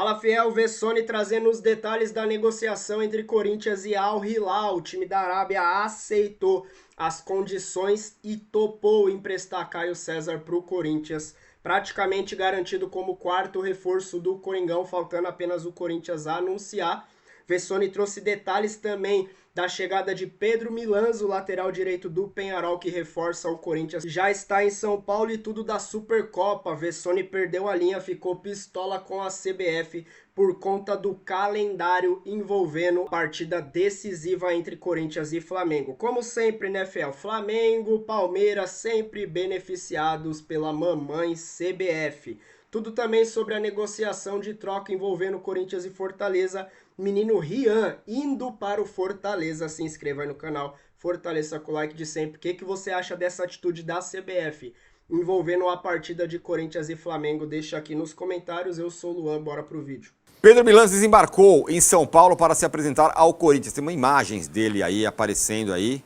Fala, Fiel, Vessone trazendo os detalhes da negociação entre Corinthians e Al Hilal. O time da Arábia aceitou as condições e topou emprestar Caio César para o Corinthians, praticamente garantido como quarto reforço do Coringão, faltando apenas o Corinthians anunciar. Vessone trouxe detalhes também da chegada de Pedro Milans, o lateral direito do Peñarol, que reforça o Corinthians. Já está em São Paulo e tudo da Supercopa. Vessone perdeu a linha, ficou pistola com a CBF por conta do calendário envolvendo a partida decisiva entre Corinthians e Flamengo. Como sempre, né, Fel? Flamengo, Palmeiras sempre beneficiados pela mamãe CBF. Tudo também sobre a negociação de troca envolvendo Corinthians e Fortaleza. Menino Rian indo para o Fortaleza. Se inscreva aí no canal, fortaleça com o like de sempre. O que você acha dessa atitude da CBF envolvendo a partida de Corinthians e Flamengo? Deixa aqui nos comentários. Eu sou o Luan, bora pro vídeo. Pedro Milans desembarcou em São Paulo para se apresentar ao Corinthians. Tem uma imagens dele aí aparecendo aí.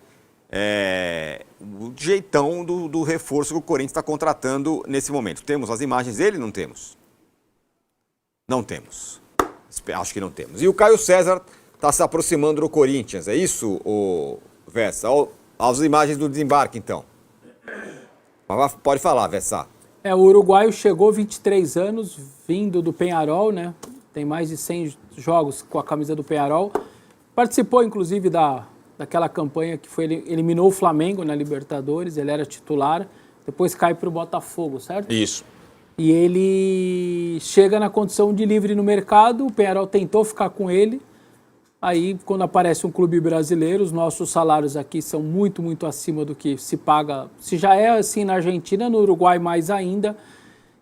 O jeitão do reforço que o Corinthians está contratando nesse momento. Temos as imagens dele? Não temos? Não temos. Acho que não temos. E o Caio César está se aproximando do Corinthians. É isso, Vessa? As imagens do desembarque, então. Pode falar, Vessa. O uruguaio chegou 23 anos, vindo do Peñarol, né? Tem mais de 100 jogos com a camisa do Peñarol. Participou, inclusive, daquela campanha que eliminou o Flamengo na Libertadores. Ele era titular, depois cai para o Botafogo, certo? Isso. E ele chega na condição de livre no mercado, o Peñarol tentou ficar com ele. Aí, quando aparece um clube brasileiro, os nossos salários aqui são muito, muito acima do que se paga. Se já é assim na Argentina, no Uruguai mais ainda.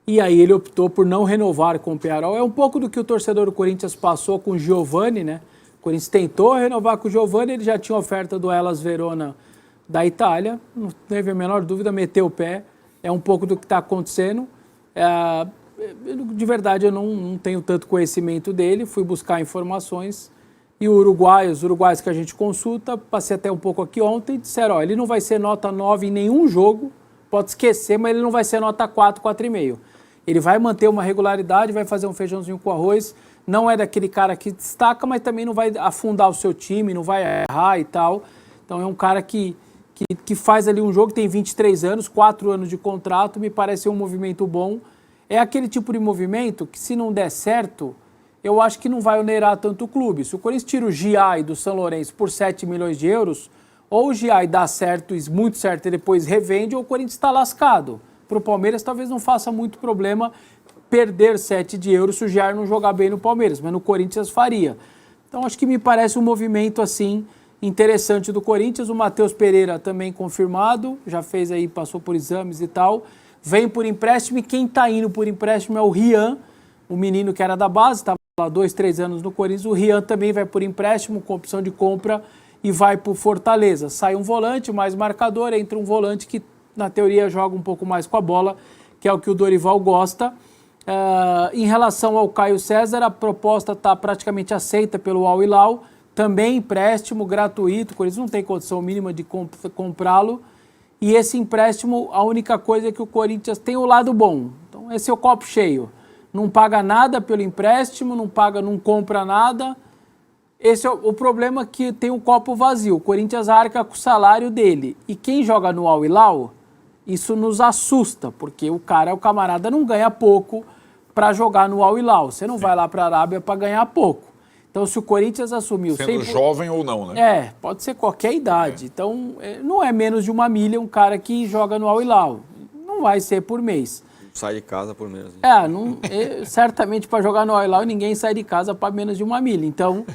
E aí ele optou por não renovar com o Peñarol. É um pouco do que o torcedor do Corinthians passou com o Giovani, né? O Corinthians tentou renovar com o Giovani, ele já tinha oferta do Hellas Verona da Itália. Não teve a menor dúvida, meteu o pé. É um pouco do que está acontecendo. De verdade, eu não tenho tanto conhecimento dele, fui buscar informações e os uruguaios que a gente consulta, passei até um pouco aqui ontem, disseram, ele não vai ser nota 9 em nenhum jogo, pode esquecer, mas ele não vai ser nota 4, 4,5. Ele vai manter uma regularidade, vai fazer um feijãozinho com arroz, não é daquele cara que destaca, mas também não vai afundar o seu time, não vai errar e tal. Então é um cara que faz ali um jogo, tem 23 anos, 4 anos de contrato, me parece um movimento bom. É aquele tipo de movimento que, se não der certo, eu acho que não vai onerar tanto o clube. Se o Corinthians tira o Giai do São Lourenço por 7 milhões de euros, ou o Giai dá certo, muito certo, e depois revende, ou o Corinthians está lascado. Para o Palmeiras, talvez não faça muito problema perder 7 de euros se o Giai não jogar bem no Palmeiras, mas no Corinthians faria. Então, acho que me parece um movimento, assim, interessante do Corinthians. O Matheus Pereira também confirmado, já fez aí, passou por exames e tal, vem por empréstimo e quem está indo por empréstimo é o Rian, o menino que era da base, estava lá 2, 3 anos no Corinthians. O Rian também vai por empréstimo com opção de compra e vai para o Fortaleza. Sai um volante mais marcador, entra um volante que na teoria joga um pouco mais com a bola, que é o que o Dorival gosta. Em relação ao Caio César, a proposta está praticamente aceita pelo Al Hilal, também empréstimo gratuito, o Corinthians não tem condição mínima de comprá-lo. E esse empréstimo, a única coisa é que o Corinthians tem o lado bom. Então esse é o copo cheio. Não paga nada pelo empréstimo, não compra nada. Esse é o problema, que tem um copo vazio. O Corinthians arca com o salário dele. E quem joga no Al Hilal, isso nos assusta, porque o camarada não ganha pouco para jogar no Al Hilal. Você não vai lá para a Arábia para ganhar pouco. Então, se o Corinthians assumiu... Sendo jovem ou não, né? Pode ser qualquer idade. Então, não é menos de 1 milha um cara que joga no Al Hilal. Não vai ser por mês. Sai de casa por menos. Certamente para jogar no Al Hilal ninguém sai de casa para menos de 1 milha. Então,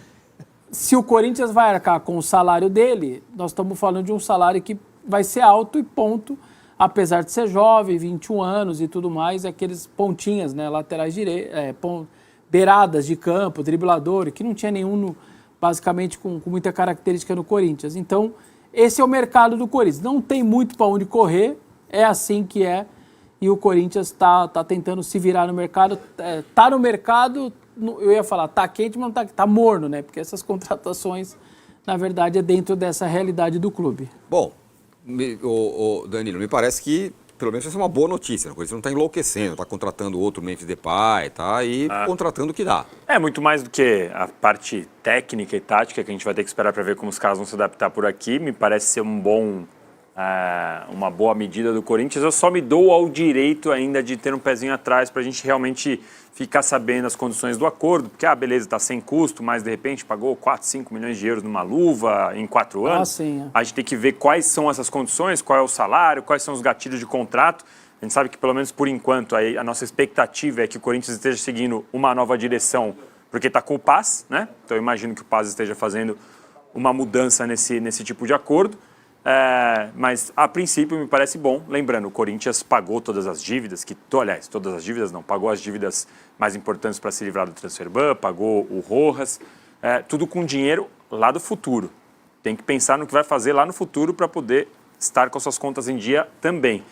se o Corinthians vai arcar com o salário dele, nós estamos falando de um salário que vai ser alto e ponto, apesar de ser jovem, 21 anos e tudo mais, aqueles pontinhas, né, laterais direitos, beiradas de campo, driblador, que não tinha nenhum, basicamente, com muita característica no Corinthians. Então, esse é o mercado do Corinthians. Não tem muito para onde correr, é assim que é, e o Corinthians está tentando se virar no mercado. Está no mercado, eu ia falar, está quente, mas não está morno, né? Porque essas contratações, na verdade, é dentro dessa realidade do clube. Bom, Danilo, me parece que pelo menos essa é uma boa notícia. O Corinthians não está enlouquecendo, está contratando outro Memphis Depay, tá aí contratando o que dá. É muito mais do que a parte técnica e tática que a gente vai ter que esperar para ver como os caras vão se adaptar por aqui. Me parece ser uma boa medida do Corinthians. Eu só me dou ao direito ainda de ter um pezinho atrás para a gente realmente ficar sabendo as condições do acordo, porque, beleza, está sem custo, mas de repente pagou 4, 5 milhões de euros numa luva em 4 anos. Sim. A gente tem que ver quais são essas condições, qual é o salário, quais são os gatilhos de contrato. A gente sabe que, pelo menos por enquanto, a nossa expectativa é que o Corinthians esteja seguindo uma nova direção, porque está com o Paz, né? Então eu imagino que o Paz esteja fazendo uma mudança nesse tipo de acordo. Mas, a princípio, me parece bom. Lembrando, o Corinthians pagou todas as dívidas, todas as dívidas não, pagou as dívidas mais importantes para se livrar do Transferban, pagou o Rojas, tudo com dinheiro lá do futuro. Tem que pensar no que vai fazer lá no futuro para poder estar com suas contas em dia também.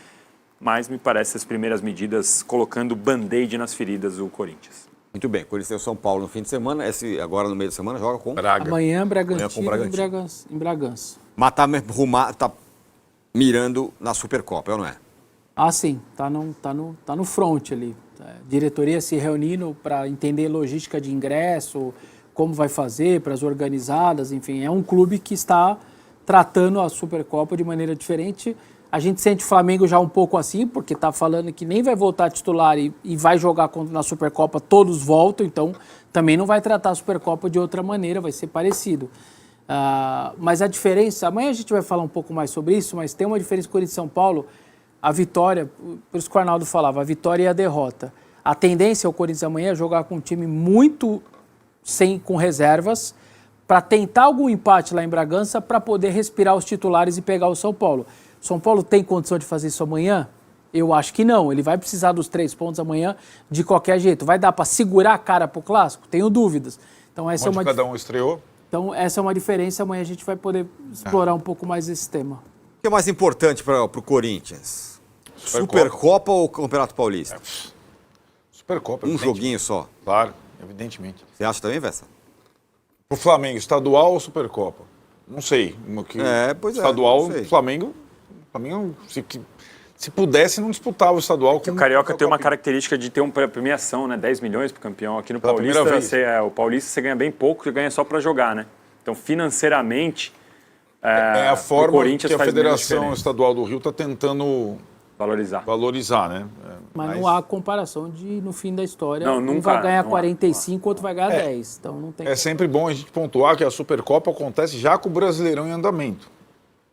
Mas me parece as primeiras medidas colocando band-aid nas feridas do Corinthians. Muito bem, o Corinthians tem o São Paulo no fim de semana, agora no meio de semana joga com Braga. Amanhã, Bragantino em Bragança. Mas tá mirando na Supercopa, ou não é? Sim, tá no front ali. Diretoria se reunindo para entender logística de ingresso, como vai fazer para as organizadas, enfim. É um clube que está tratando a Supercopa de maneira diferente. A gente sente o Flamengo já um pouco assim, porque está falando que nem vai voltar titular e vai jogar na Supercopa, todos voltam, então também não vai tratar a Supercopa de outra maneira, vai ser parecido. Mas a diferença, amanhã a gente vai falar um pouco mais sobre isso, mas tem uma diferença com o Corinthians e São Paulo, a vitória, por isso que o Arnaldo falava, a vitória e a derrota. A tendência ao Corinthians amanhã é jogar com um time muito com reservas, para tentar algum empate lá em Bragança, para poder respirar os titulares e pegar o São Paulo. São Paulo tem condição de fazer isso amanhã? Eu acho que não. Ele vai precisar dos 3 pontos amanhã de qualquer jeito. Vai dar para segurar a cara para o Clássico? Tenho dúvidas. Então, Onde cada um estreou? Então, essa é uma diferença. Amanhã a gente vai poder explorar um pouco mais esse tema. O que é mais importante para o Corinthians? Supercopa ou Campeonato Paulista? Supercopa. Um joguinho só? Claro, evidentemente. Você acha também, Vessa? Pro Flamengo, estadual ou Supercopa? Não sei. Estadual, Flamengo, se pudesse, não disputava o estadual. O Carioca tem uma característica de ter uma premiação, né? 10 milhões para o campeão. Aqui no Paulista, o Paulista você ganha bem pouco, você ganha só para jogar, né? Então, financeiramente, é a forma que a Federação Estadual do Rio está tentando valorizar, né? Mas não há comparação de, no fim da história, um vai ganhar 45, outro vai ganhar 10. Então não tem. É sempre bom a gente pontuar que a Supercopa acontece já com o Brasileirão em andamento.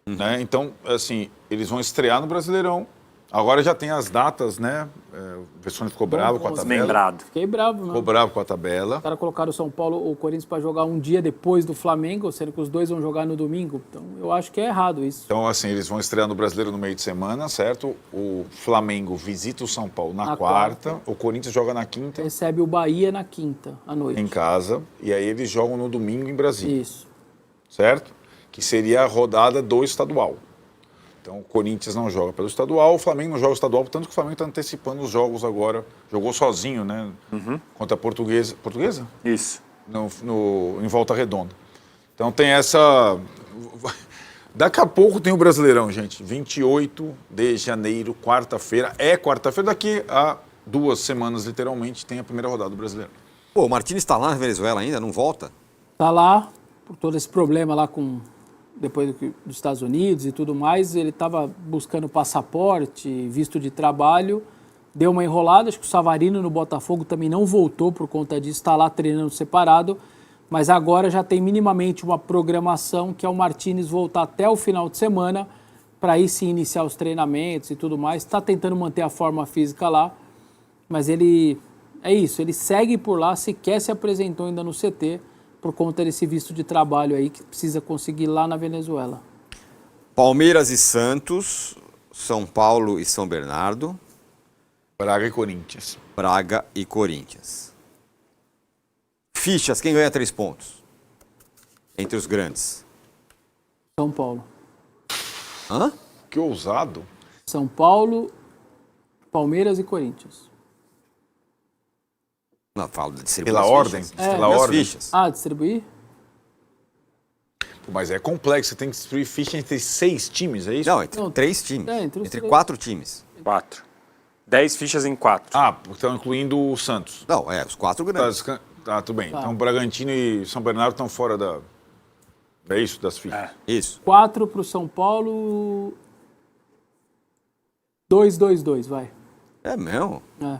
Né? Então, assim, eles vão estrear no Brasileirão. Agora já tem as datas, né? O Vessone ficou bravo com a tabela. Desmembrado. Fiquei bravo, né? Ficou bravo com a tabela. Os caras colocaram o São Paulo, o Corinthians, para jogar um dia depois do Flamengo, sendo que os dois vão jogar no domingo. Então, eu acho que é errado isso. Então, assim, eles vão estrear no Brasileiro no meio de semana, certo? O Flamengo visita o São Paulo na quarta. O Corinthians joga na quinta. Recebe o Bahia na quinta, à noite. Em casa. E aí eles jogam no domingo em Brasília. Isso. Certo? Que seria a rodada do estadual. Então, o Corinthians não joga pelo estadual, o Flamengo não joga o estadual, tanto que o Flamengo está antecipando os jogos agora. Jogou sozinho, né? Contra a Portuguesa. Portuguesa? Isso. Em Volta Redonda. Então, tem essa... Daqui a pouco tem o Brasileirão, gente. 28 de janeiro, quarta-feira. Quarta-feira, daqui a 2 semanas, literalmente, tem a primeira rodada do Brasileirão. Pô, o Martínez está lá na Venezuela ainda, não volta? Está lá, por todo esse problema lá depois dos Estados Unidos e tudo mais, ele estava buscando passaporte, visto de trabalho, deu uma enrolada, acho que o Savarino no Botafogo também não voltou por conta disso, está lá treinando separado, mas agora já tem minimamente uma programação que é o Martínez voltar até o final de semana, para aí sim iniciar os treinamentos e tudo mais, está tentando manter a forma física lá, mas ele segue por lá, sequer se apresentou ainda no CT, por conta desse visto de trabalho aí que precisa conseguir lá na Venezuela. Palmeiras e Santos, São Paulo e São Bernardo. Braga e Corinthians. Braga e Corinthians. Fichas, quem ganha 3 pontos? Entre os grandes. São Paulo. Hã? Que ousado. São Paulo, Palmeiras e Corinthians. Não, falo de distribuir pela ordem? Pela ordem. Fichas. Distribuir? Mas é complexo, você tem que distribuir ficha entre 6 times, é isso? Não, entre 3 times. Entre 4 times. 4. 10 fichas em 4. Ah, estão incluindo o Santos. Não, os 4 grandes. Tá, tudo bem. Então, Bragantino e São Bernardo estão fora da... É isso, das fichas? Isso. 4 pro São Paulo. 2-2-2, vai. É mesmo? É.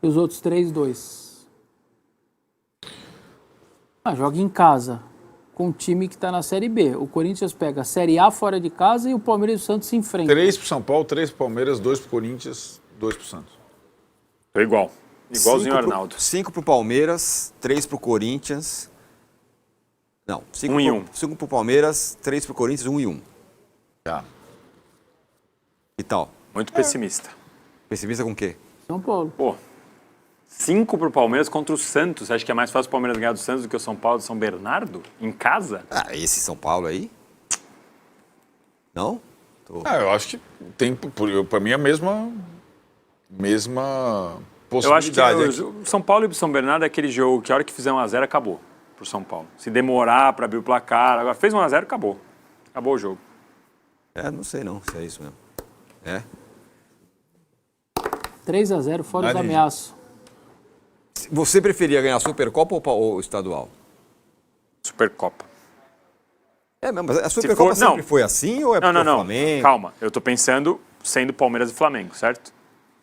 E os outros 3-2. Joga em casa. Com um time que tá na Série B. O Corinthians pega a Série A fora de casa e o Palmeiras e o Santos se enfrentam. 3 pro São Paulo, 3 pro Palmeiras, 2 pro Corinthians, 2 pro Santos. Tô igual. Igualzinho o Arnaldo. 5 pro Palmeiras, 3 pro Corinthians. Não, 5 pro Palmeiras, 3 pro Corinthians, 1 e 1. Tá. E tal? Muito pessimista. Pessimista com o quê? São Paulo. Pô, 5 pro Palmeiras contra o Santos. Você acha que é mais fácil o Palmeiras ganhar do Santos do que o São Paulo e São Bernardo? Em casa? Esse São Paulo aí? Não? Eu acho que tem, pra mim, a mesma Eu acho que possibilidade. o São Paulo e o São Bernardo é aquele jogo que a hora que fizer 1x0 acabou pro São Paulo. Se demorar para abrir o placar, agora fez 1x0, acabou. Acabou o jogo. Não sei não se é isso mesmo. 3-0, fora os ameaços. Você preferia ganhar a Supercopa ou estadual? Supercopa. Mesmo, mas a Supercopa sempre foi assim ou é pro Não. Flamengo? Calma, eu tô pensando sendo Palmeiras e Flamengo, certo?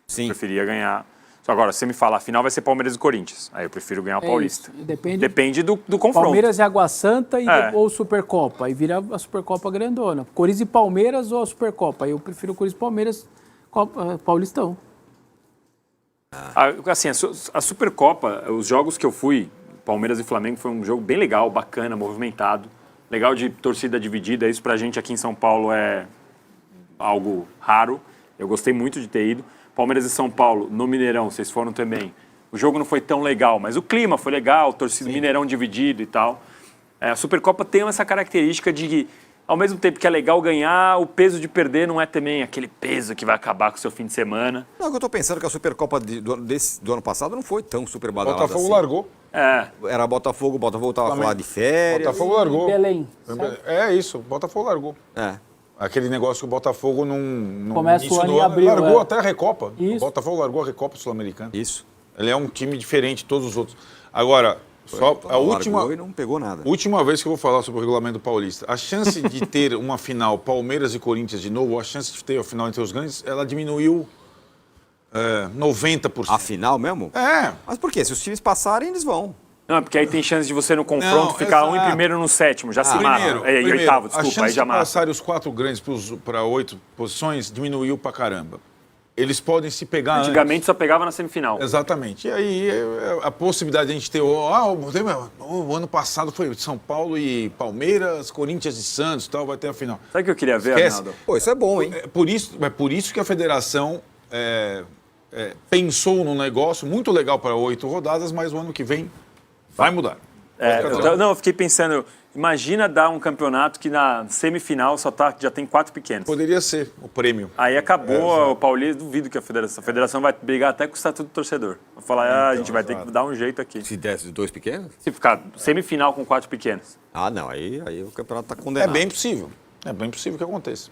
Sim. Preferia ganhar. Só agora, se você me falar, a final vai ser Palmeiras e Corinthians. Aí eu prefiro ganhar o Paulista. Isso. Depende do confronto. Palmeiras e Água Santa ou Supercopa. Aí vira a Supercopa grandona. Corinthians e Palmeiras ou a Supercopa. Aí eu prefiro o Corinthians e Palmeiras, Paulistão. Assim, a Supercopa, os jogos que eu fui, Palmeiras e Flamengo, foi um jogo bem legal, bacana, movimentado. Legal de torcida dividida. Isso pra gente aqui em São Paulo é algo raro. Eu gostei muito de ter ido. Palmeiras e São Paulo, no Mineirão, vocês foram também. O jogo não foi tão legal, mas o clima foi legal, torcida Mineirão dividido e tal. A Supercopa tem essa característica de que, ao mesmo tempo que é legal ganhar, o peso de perder não é também aquele peso que vai acabar com o seu fim de semana. Não, eu tô pensando que a Supercopa do ano passado não foi tão super badalada Botafogo assim. largou. Era Botafogo tava lá de férias. Botafogo largou. Belém. É isso, Botafogo largou. Aquele negócio que o Botafogo não Começa o ano em abril. Largou até a Recopa. Isso. O Botafogo largou a Recopa Sul-Americana. Isso. Ele é um time diferente de todos os outros. Agora, só a última... Largou e não pegou nada. Última vez que eu vou falar sobre o regulamento paulista. A chance de ter uma final Palmeiras e Corinthians de novo, a chance de ter a final entre os grandes, ela diminuiu 90%. A final mesmo? Mas por quê? Se os times passarem, eles vão. Não, porque aí tem chance de você no confronto ficar um em primeiro no sétimo, já se mata. Em oitavo, desculpa, a chance aí já de mata. passarem os 4 grandes para 8 posições diminuiu pra caramba. Eles podem se pegar Antigamente só pegava na semifinal. Exatamente. E aí a possibilidade de a gente ter... o ano passado foi São Paulo e Palmeiras, Corinthians e Santos e tal, vai ter a final. Sabe o que eu queria ver, Esquece. Arnaldo? Pô, isso é bom, hein? É por isso que a federação pensou num negócio muito legal para 8 rodadas, mas o ano que vem vai mudar. Eu fiquei pensando, imagina dar um campeonato que na semifinal já tem 4 pequenos. Poderia ser o prêmio. Aí acabou o Paulista, duvido que a federação vai brigar até com o estatuto do torcedor. Vai falar, a gente vai ter que dar um jeito aqui. Se desse 2 pequenos? Se ficar semifinal com 4 pequenos. Não, aí o campeonato tá É condenado. bem possível. É bem possível que aconteça.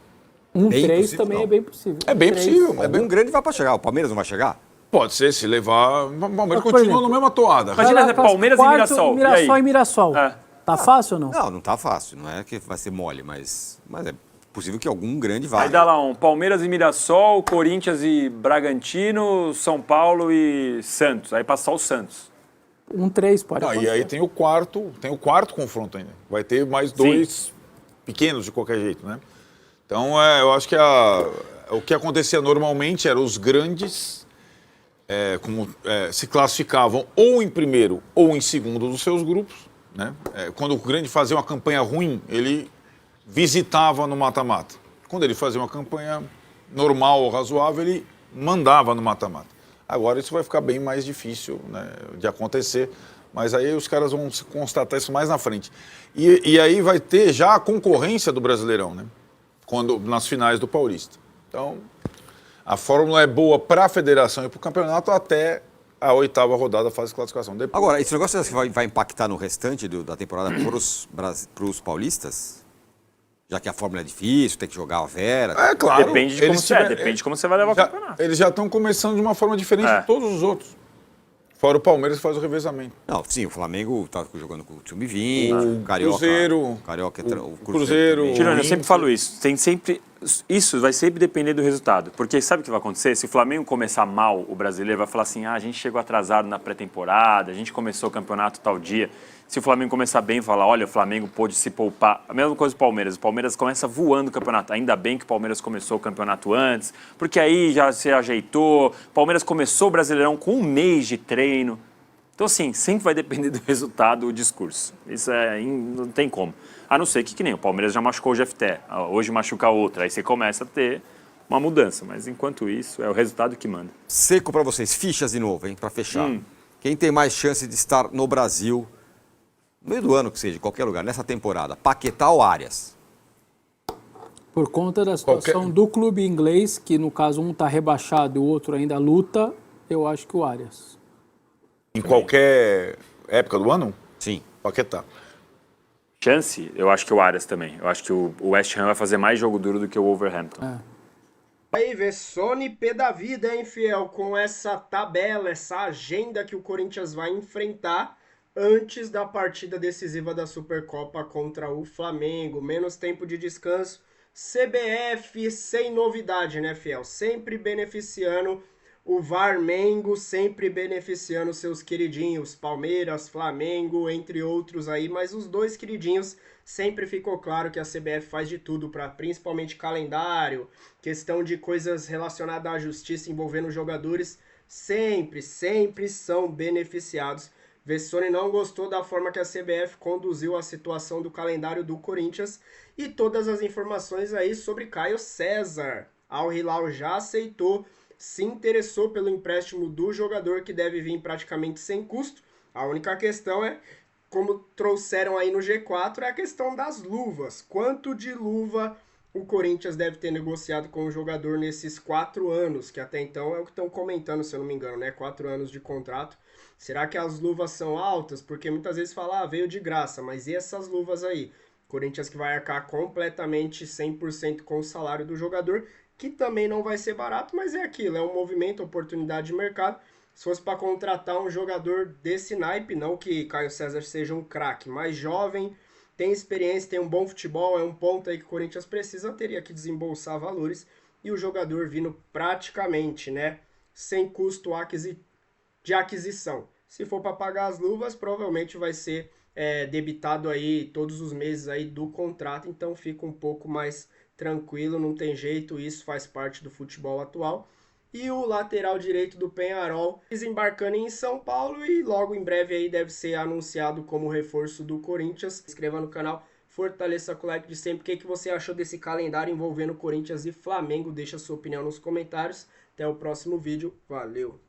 1-3 também não. é bem possível. É bem 1-3. possível. Algum grande vai pra chegar. O Palmeiras não vai chegar? Pode ser, se levar... O Palmeiras Por continua exemplo, na mesma toada. Imagina Palmeiras e Mirassol. Mirassol e Mirassol. É. Tá fácil ou não? Não tá fácil. Não é que vai ser mole, mas é possível que algum grande vá. Aí dá lá Palmeiras e Mirassol, Corinthians e Bragantino, São Paulo e Santos. Aí passa só o Santos. 1-3 pode E acontecer. aí tem o quarto confronto ainda. Vai ter mais 2 pequenos de qualquer jeito, né? Então, eu acho que o que acontecia normalmente era os grandes se classificavam ou em primeiro ou em segundo dos seus grupos, né? Quando o grande fazia uma campanha ruim, ele visitava no mata-mata. Quando ele fazia uma campanha normal ou razoável, ele mandava no mata-mata. Agora isso vai ficar bem mais difícil, né, de acontecer, mas aí os caras vão constatar isso mais na frente. E aí vai ter já a concorrência do Brasileirão, né? Nas finais do Paulista. Então, a fórmula é boa para a federação e para o campeonato até a 8ª rodada da fase de classificação. Depois... Agora, esse negócio vai impactar no restante da temporada para os paulistas? Já que a fórmula é difícil, tem que jogar a Vera. É claro. Depende de como você vai levar o campeonato. Eles já estão começando de uma forma diferente de todos os outros. Fora o Palmeiras que faz o revezamento. Não, sim, o Flamengo tá jogando com o time 20, o Carioca. O Cruzeiro. Tirando, eu sempre falo isso. Isso vai sempre depender do resultado. Porque sabe o que vai acontecer? Se o Flamengo começar mal, o brasileiro vai falar assim: a gente chegou atrasado na pré-temporada, a gente começou o campeonato tal dia. Se o Flamengo começar bem, falar: olha, o Flamengo pôde se poupar. A mesma coisa do Palmeiras. O Palmeiras começa voando o campeonato. Ainda bem que o Palmeiras começou o campeonato antes, porque aí já se ajeitou. O Palmeiras começou o Brasileirão com um mês de treino. Então, assim, sempre vai depender do resultado o discurso. Isso não tem como. A não ser que nem o Palmeiras já machucou o GFT, hoje machuca outra, aí você começa a ter uma mudança. Mas, enquanto isso, é o resultado que manda. Seco para vocês, fichas de novo, hein, para fechar. Quem tem mais chance de estar no Brasil, no meio do ano que seja, em qualquer lugar, nessa temporada, Paquetá ou Arias? Por conta da situação do clube inglês, que no caso um está rebaixado e o outro ainda luta, eu acho que o Arias. Em qualquer época do ano? Sim. Paquetá. Chance, eu acho que o Arias também. Eu acho que o West Ham vai fazer mais jogo duro do que o Wolverhampton. Aí, Vessone pé da vida, hein, fiel? Com essa tabela, essa agenda que o Corinthians vai enfrentar antes da partida decisiva da Supercopa contra o Flamengo. Menos tempo de descanso. CBF sem novidade, né, fiel? Sempre beneficiando o Varmengo, sempre beneficiando seus queridinhos, Palmeiras, Flamengo, entre outros aí, mas os dois queridinhos sempre ficou claro que a CBF faz de tudo para, principalmente calendário, questão de coisas relacionadas à justiça envolvendo jogadores, sempre são beneficiados. Vessone não gostou da forma que a CBF conduziu a situação do calendário do Corinthians e todas as informações aí sobre Caio César. Al Hilal já aceitou, se interessou pelo empréstimo do jogador, que deve vir praticamente sem custo. A única questão é, como trouxeram aí no G4, é a questão das luvas. Quanto de luva o Corinthians deve ter negociado com o jogador nesses 4 anos, que até então é o que estão comentando, se eu não me engano, né? 4 anos de contrato. Será que as luvas são altas? Porque muitas vezes falam, veio de graça, mas e essas luvas aí? Corinthians que vai arcar completamente 100% com o salário do jogador, que também não vai ser barato, mas é aquilo, é um movimento, oportunidade de mercado. Se fosse para contratar um jogador desse naipe, não que Caio César seja um craque, mais jovem, tem experiência, tem um bom futebol, é um ponto aí que o Corinthians precisa, teria que desembolsar valores, e o jogador vindo praticamente, né, sem custo de aquisição. Se for para pagar as luvas, provavelmente vai ser debitado aí todos os meses aí do contrato, então fica um pouco mais tranquilo, não tem jeito, isso faz parte do futebol atual. E o lateral direito do Peñarol desembarcando em São Paulo e logo em breve aí deve ser anunciado como reforço do Corinthians. Se inscreva no canal, fortaleça com o like de sempre. O que você achou desse calendário envolvendo Corinthians e Flamengo? Deixa sua opinião nos comentários. Até o próximo vídeo. Valeu!